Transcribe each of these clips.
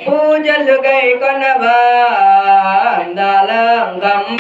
పూజలు గై కొనవా అందాల గమ్మ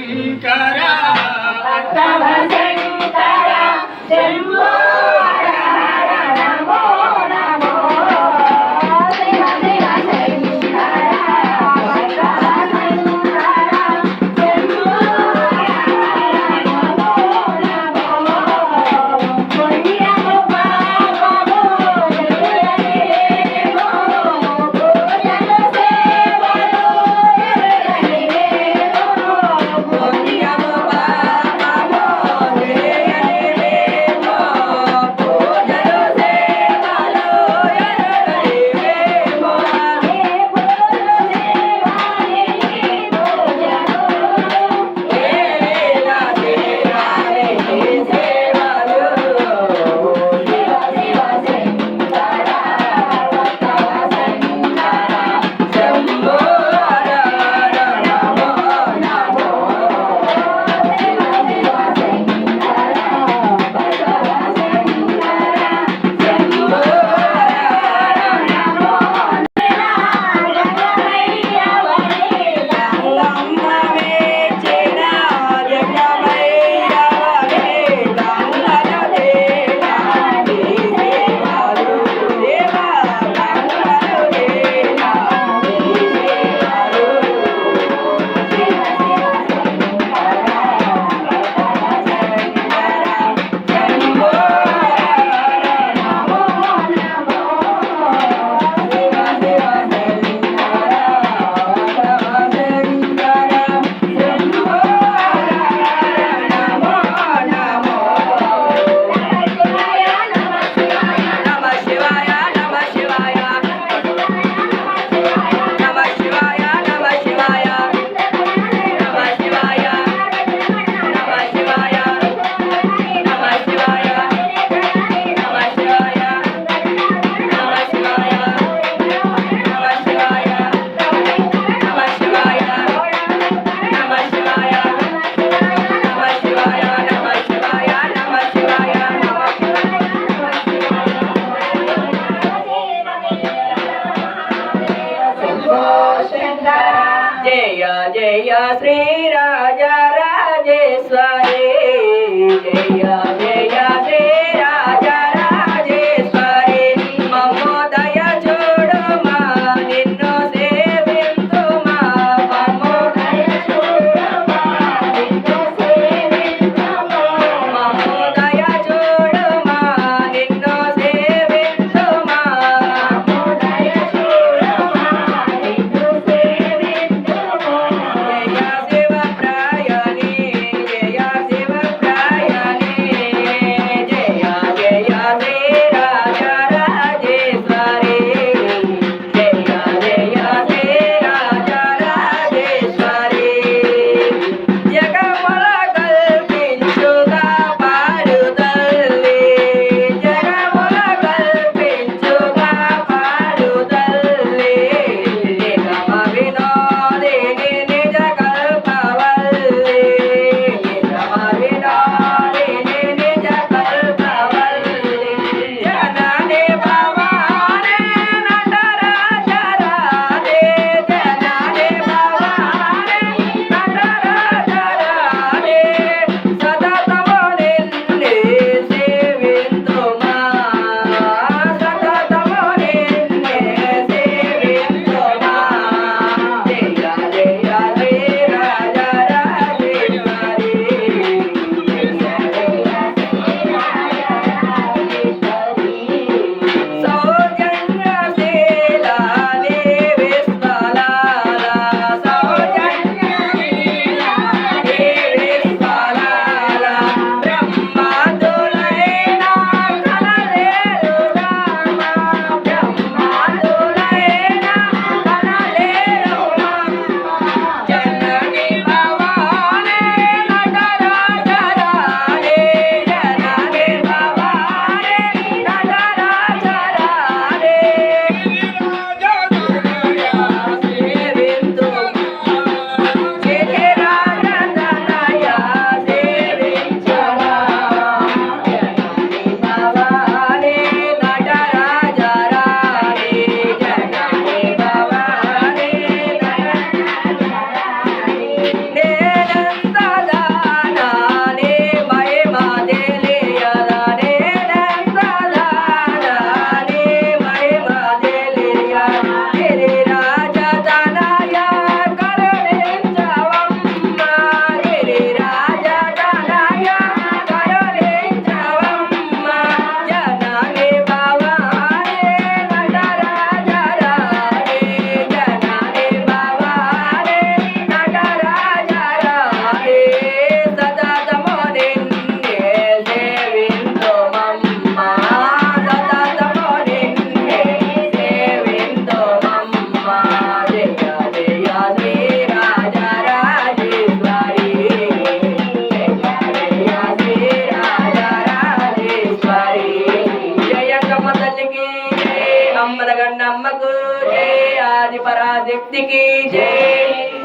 శంకర భక్తవ శంకర శంభో హర హర నమో నమో శివ శివ శంకర భక్తవ శంకర శంభో హర హర నమో నమో పుణ్యము పాపము తెలియనివేమో పూజలు సేవలు ఎరుగనివేమో పుణ్యము పాపము తెలియనివేమో శక్తికి జై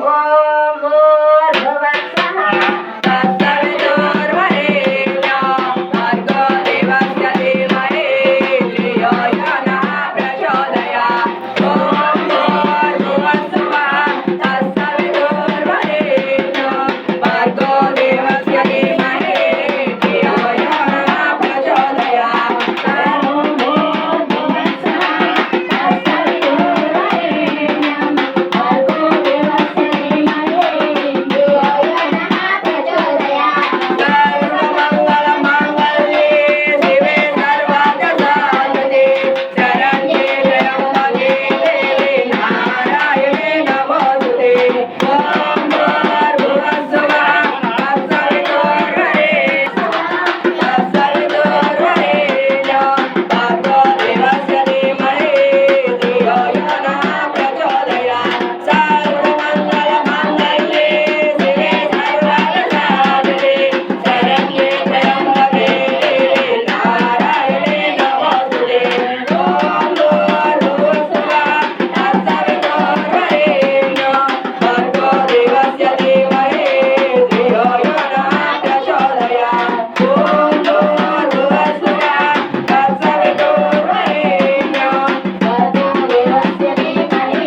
ఓం భూర్భువస్సః తత్సవితుర్వరేణ్యం భర్గో దేవస్య ధీమహి ధియో యో నః ప్రచోదయాత్ ఓం భూర్భువస్సః తత్సవితుర్వరేణ్యం భర్గో దేవస్య ధీమహి ధియో యో నః ప్రచోదయాత్ ఓం భూర్భువస్సః తత్సవితుర్వరేణ్యం భర్గో దేవస్య ధీమహి ధియో యో నః ప్రచోదయాత్ సర్వమంగళమాంగళ్యే శివే సర్వార్థసాధకే శరణ్యే త్ర్యంబకే దేవి నారాయణే నమోస్తుతే ఓం భూర్భువస్సః తత్సవితుర్వరేణ్యం భర్గో దేవస్య ధీమహి ధియో యో నః ప్రచోదయాత్ సర్వమంగళమాంగళ్యే శివే సర్వార్థసాధకే శరణ్యే త్ర్యంబకే దేవి నారాయణే నమోస్తుతే ఓం భూర్భువస్సః తత్సవితుర్వరేణ్యం భర్గో దేవస్య ధీమహి ధియో యో నః ప్రచోదయాత్ ఓం భూర్భువస్సః తత్సవితుర్వరేణ్యం భర్గో దేవస్య ధీమహి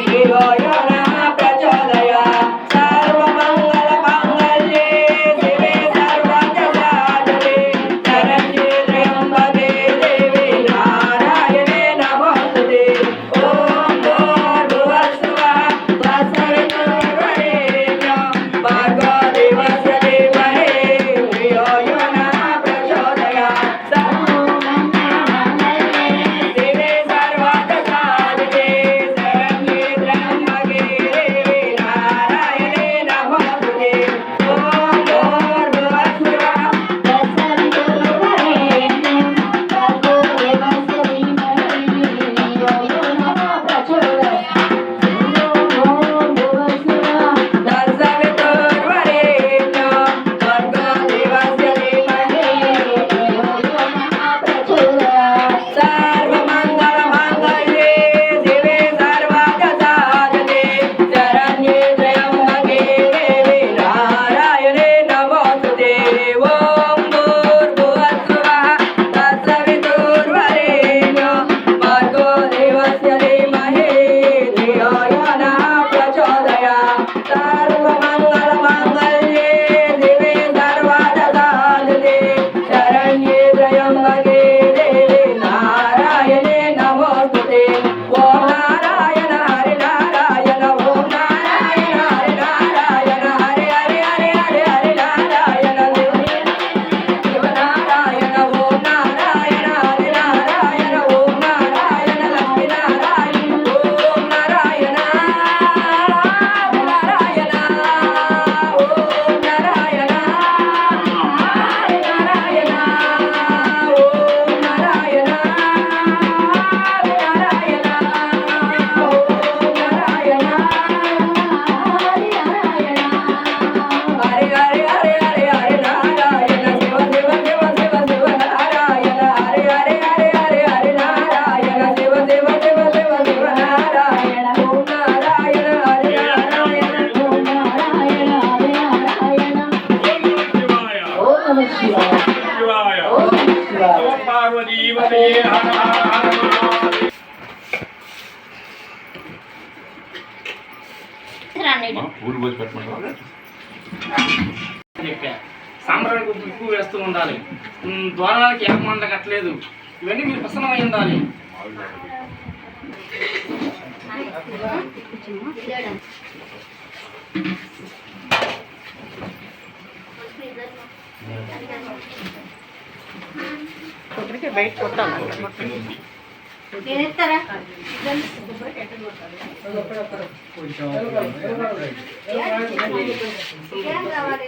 ధియో యో నః ప్రచోదయాత్ సర్వమంగళమాంగళ్యే శివే సర్వార్థసాధకే శరణ్యే త్ర్యంబకే దేవి నారాయణే నమోస్తుతే ఓం భూర్భువస్సః తత్సవితుర్వరేణ్యం భర్గో దేవస్య ధీమహి ధియో యో నః ప్రచోదయాత్ సర్వమంగళమాంగళ్యే శివే సర్వార్థసాధకే శరణ్యే త్ర్యంబకే దేవి నారాయణే నమోస్తుతే ఓం భూర్భువస్సః తత్సవితుర్వరేణ్యం భర్గో దేవస్య ధీమహి ధియో యో నః ప్రచోదయాత్ ఓం భూర్భువస్సః తత్సవితుర్వరేణ్యం భర్గో దేవస్య ధీమహి ధియో యో నః ప్రచోదయాత్ సర్వమంగళమాంగళ్యే శివే సర్వార్థసాధకే శరణ్యే త్ర్యంబకే దేవి నారాయణే నమోస్తుతే ఓం భూర్భువస్సః తత్సవితుర్వరేణ్యం భర్గో దేవస్య ధీమహి ధియో యో నః ప్రచోదయాత్ సర్వమంగళమాంగళ్యే శివే సర్వార్థసాధకే శరణ్యే త్ర్యంబకే దేవి నారాయణే నమోస్తుతే ఓం నారాయణ హరి నారాయణ ఓం నారాయణ హరి నారాయణ హరి హరి హరి హరి హరి నారాయణ శివనారాయణ ఓం నారాయణ హరి నారాయణ ఓం నారాయణ లక్ష్మీ నారాయణ ఓం నారాయణ నారాయణ ఓం నారాయణ హరి నారాయణ ఓం నారాయణ హరి నారాయణ ఓం నారాయణ హరి హరి హరి హరి హరి నారాయణ శివ శివ శివ శివ శివ నారాయణ హరి హరి హరి హరి హరి నారాయణ శివ శివ శివ శివ శివ నారాయణ ఓం నారాయణ హరి నారాయణ ఓం నారాయణ హరి నారాయణ శివాయ ఓం నమః శివాయ శివాయ ఓం నమః శివాయ ఓం పార్వతీవతే హర హర హర మహాదేవ. ఊరు పోసి పెట్టమంటావా? చెప్పా సాంబ్రానికి ఉప్పు వేస్తూ ఉండాలి ద్వారానికి ఏకమంట కట్టలేదు ఇవన్నీ మీరు ప్రసన్నమై ఉండాలి నేనెత్తారా ఏం కావాలి